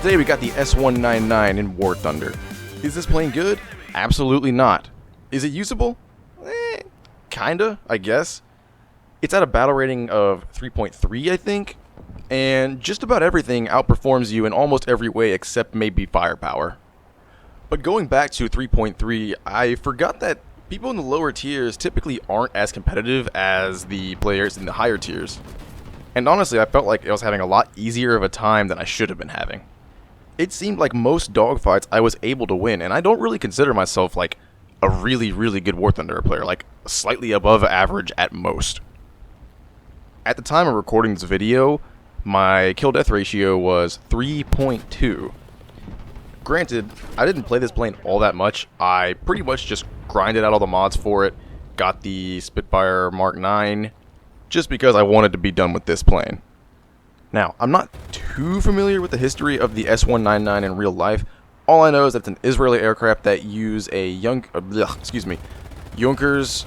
Today we got the S-199 in War Thunder. Is this plane good? Absolutely not. Is it usable? Kinda, I guess. It's at a battle rating of 3.3, I think, and just about everything outperforms you in almost every way except maybe firepower. But going back to 3.3, I forgot that people in the lower tiers typically aren't as competitive as the players in the higher tiers. And honestly, I felt like I was having a lot easier of a time than I should have been having. It seemed like most dogfights I was able to win, and I don't really consider myself like a really, really good War Thunder player, like slightly above average at most. At the time of recording this video, my kill-death ratio was 3.2. Granted, I didn't play this plane all that much. I pretty much just grinded out all the mods for it, got the Spitfire Mark 9, just because I wanted to be done with this plane. Now, I'm not too familiar with the history of the S-199 in real life. All I know is that it's an Israeli aircraft that use a Junkers,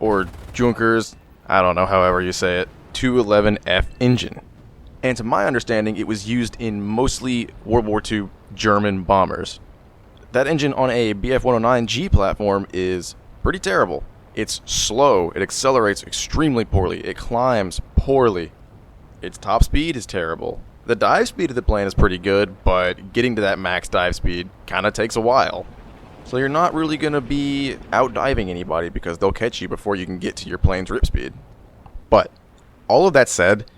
or Junkers, I don't know however you say it, 211F engine. And to my understanding, it was used in mostly World War II German bombers. That engine on a Bf-109G platform is pretty terrible. It's slow, it accelerates extremely poorly, it climbs poorly. Its top speed is terrible. The dive speed of the plane is pretty good, but getting to that max dive speed kinda takes a while. So you're not really gonna be out diving anybody because they'll catch you before you can get to your plane's rip speed. But all of that said,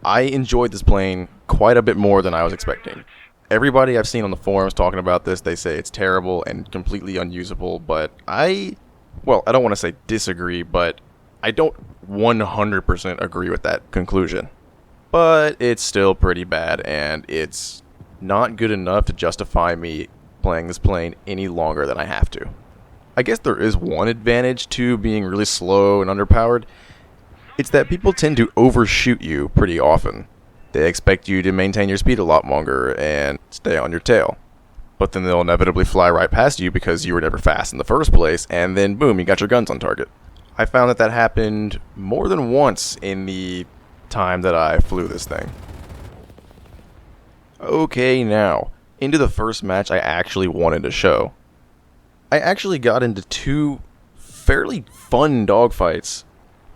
I enjoyed this plane quite a bit more than I was expecting. Everybody I've seen on the forums talking about this, they say it's terrible and completely unusable, but I don't want to say disagree, but I don't 100% agree with that conclusion. But it's still pretty bad, and it's not good enough to justify me playing this plane any longer than I have to. I guess there is one advantage to being really slow and underpowered. It's that people tend to overshoot you pretty often. They expect you to maintain your speed a lot longer and stay on your tail. But then they'll inevitably fly right past you because you were never fast in the first place, and then boom, you got your guns on target. I found that happened more than once in the time that I flew this thing. Okay, now, into the first match I actually wanted to show. I actually got into two fairly fun dogfights,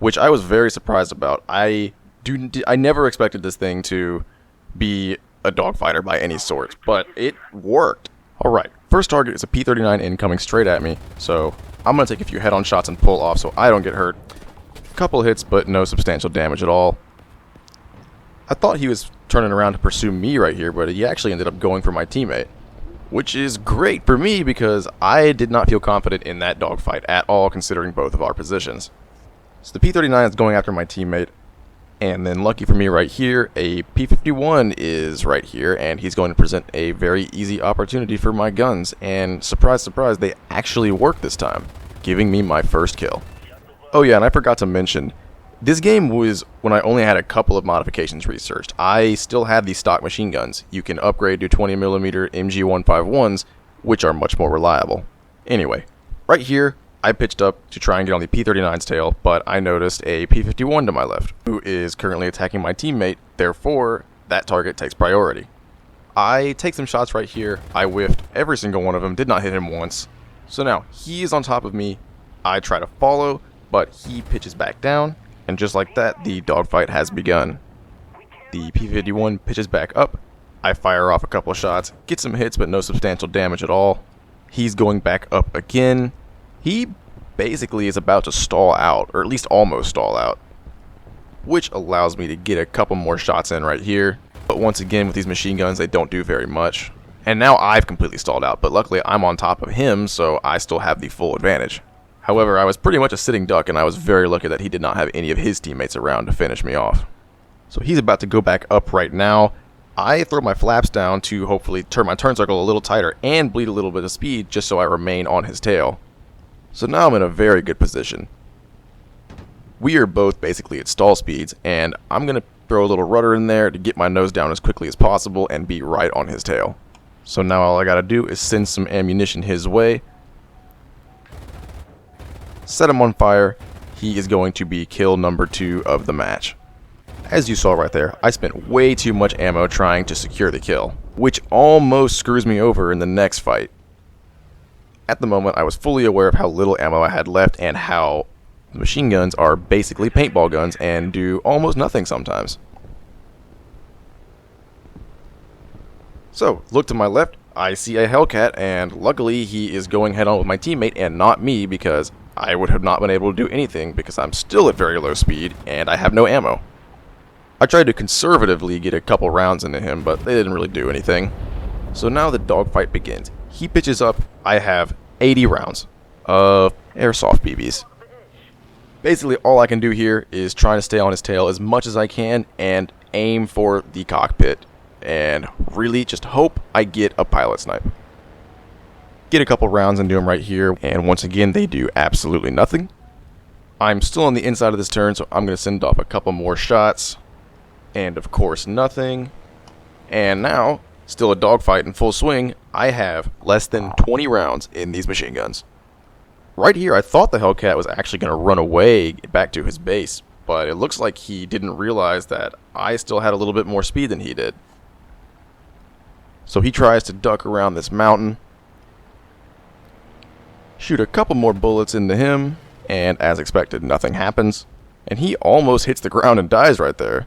which I was very surprised about. I never expected this thing to be a dogfighter by any sort, but it worked. Alright, first target is a P-39 incoming straight at me, so I'm going to take a few head-on shots and pull off so I don't get hurt. Couple hits, but no substantial damage at all. I thought he was turning around to pursue me right here, but he actually ended up going for my teammate. Which is great for me because I did not feel confident in that dogfight at all, considering both of our positions. So the P-39 is going after my teammate, and then lucky for me right here, a P-51 is right here, and he's going to present a very easy opportunity for my guns, and surprise, surprise, they actually work this time, giving me my first kill. Oh yeah, and I forgot to mention, this game was when I only had a couple of modifications researched. I still had these stock machine guns. You can upgrade to 20mm MG151s, which are much more reliable. Anyway, right here, I pitched up to try and get on the P-39's tail, but I noticed a P-51 to my left, who is currently attacking my teammate, therefore, that target takes priority. I take some shots right here, I whiffed every single one of them, did not hit him once. So now, he is on top of me, I try to follow, but he pitches back down, and just like that, the dogfight has begun. The P-51 pitches back up, I fire off a couple of shots, get some hits but no substantial damage at all. He's going back up again. He basically is about to stall out, or at least almost stall out, which allows me to get a couple more shots in right here. But once again, with these machine guns, they don't do very much. And now I've completely stalled out, but luckily I'm on top of him, so I still have the full advantage. However, I was pretty much a sitting duck, and I was very lucky that he did not have any of his teammates around to finish me off. So he's about to go back up right now. I throw my flaps down to hopefully turn my turn circle a little tighter and bleed a little bit of speed just so I remain on his tail. So now I'm in a very good position. We are both basically at stall speeds, and I'm going to throw a little rudder in there to get my nose down as quickly as possible and be right on his tail. So now all I got to do is send some ammunition his way, set him on fire. He is going to be kill number 2 of the match. As you saw right there, I spent way too much ammo trying to secure the kill, which almost screws me over in the next fight. At the moment, I was fully aware of how little ammo I had left and how machine guns are basically paintball guns and do almost nothing sometimes. So, look to my left, I see a Hellcat, and luckily he is going head on with my teammate and not me, because I would have not been able to do anything because I'm still at very low speed and I have no ammo. I tried to conservatively get a couple rounds into him, but they didn't really do anything. So now the dogfight begins. He pitches up, I have 80 rounds of airsoft BBs. Basically all I can do here is try to stay on his tail as much as I can and aim for the cockpit. And really just hope I get a pilot snipe. Get a couple rounds into him right here, and once again they do absolutely nothing. I'm still on the inside of this turn, so I'm going to send off a couple more shots. And of course nothing. And now, still a dogfight in full swing, I have less than 20 rounds in these machine guns. Right here I thought the Hellcat was actually going to run away back to his base, but it looks like he didn't realize that I still had a little bit more speed than he did. So he tries to duck around this mountain, shoot a couple more bullets into him, and as expected, nothing happens. And he almost hits the ground and dies right there.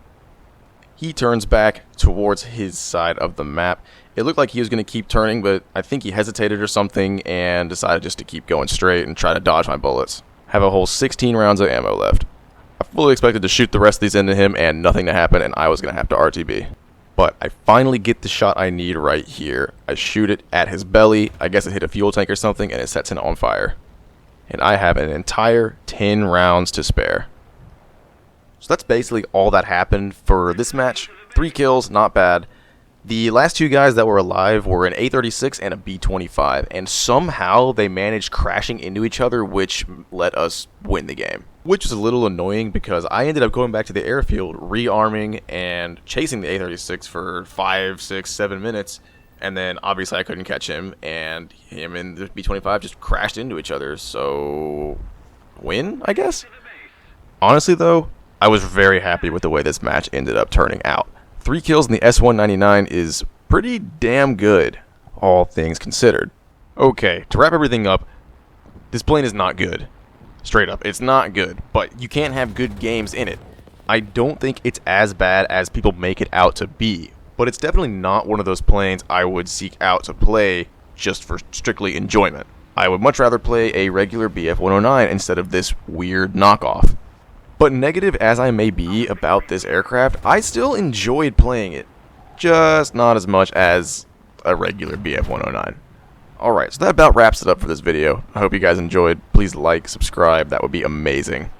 He turns back towards his side of the map. It looked like he was going to keep turning, but I think he hesitated or something and decided just to keep going straight and try to dodge my bullets. Have a whole 16 rounds of ammo left. I fully expected to shoot the rest of these into him and nothing to happen, and I was going to have to RTB. But I finally get the shot I need right here. I shoot it at his belly. I guess it hit a fuel tank or something, and it sets him on fire. And I have an entire 10 rounds to spare. So that's basically all that happened for this match. 3 kills, not bad. The last 2 guys that were alive were an A36 and a B25, and somehow they managed crashing into each other, which let us win the game. Which is a little annoying because I ended up going back to the airfield, rearming and chasing the A36 for 5, 6, 7 minutes, and then obviously I couldn't catch him, and him and the B25 just crashed into each other, so win, I guess? Honestly though, I was very happy with the way this match ended up turning out. 3 kills in the S-199 is pretty damn good, all things considered. Okay, to wrap everything up, this plane is not good. Straight up, it's not good, but you can't have good games in it. I don't think it's as bad as people make it out to be, but it's definitely not one of those planes I would seek out to play just for strictly enjoyment. I would much rather play a regular BF-109 instead of this weird knockoff. But negative as I may be about this aircraft, I still enjoyed playing it. Just not as much as a regular BF-109. Alright, so that about wraps it up for this video. I hope you guys enjoyed. Please like, subscribe, that would be amazing.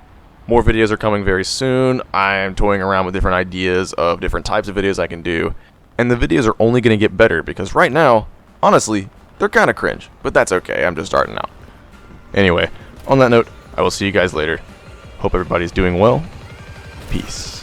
More videos are coming very soon. I'm toying around with different ideas of different types of videos I can do. And the videos are only going to get better because right now, honestly, they're kind of cringe. But that's okay, I'm just starting out. Anyway, on that note, I will see you guys later. Hope everybody's doing well. Peace.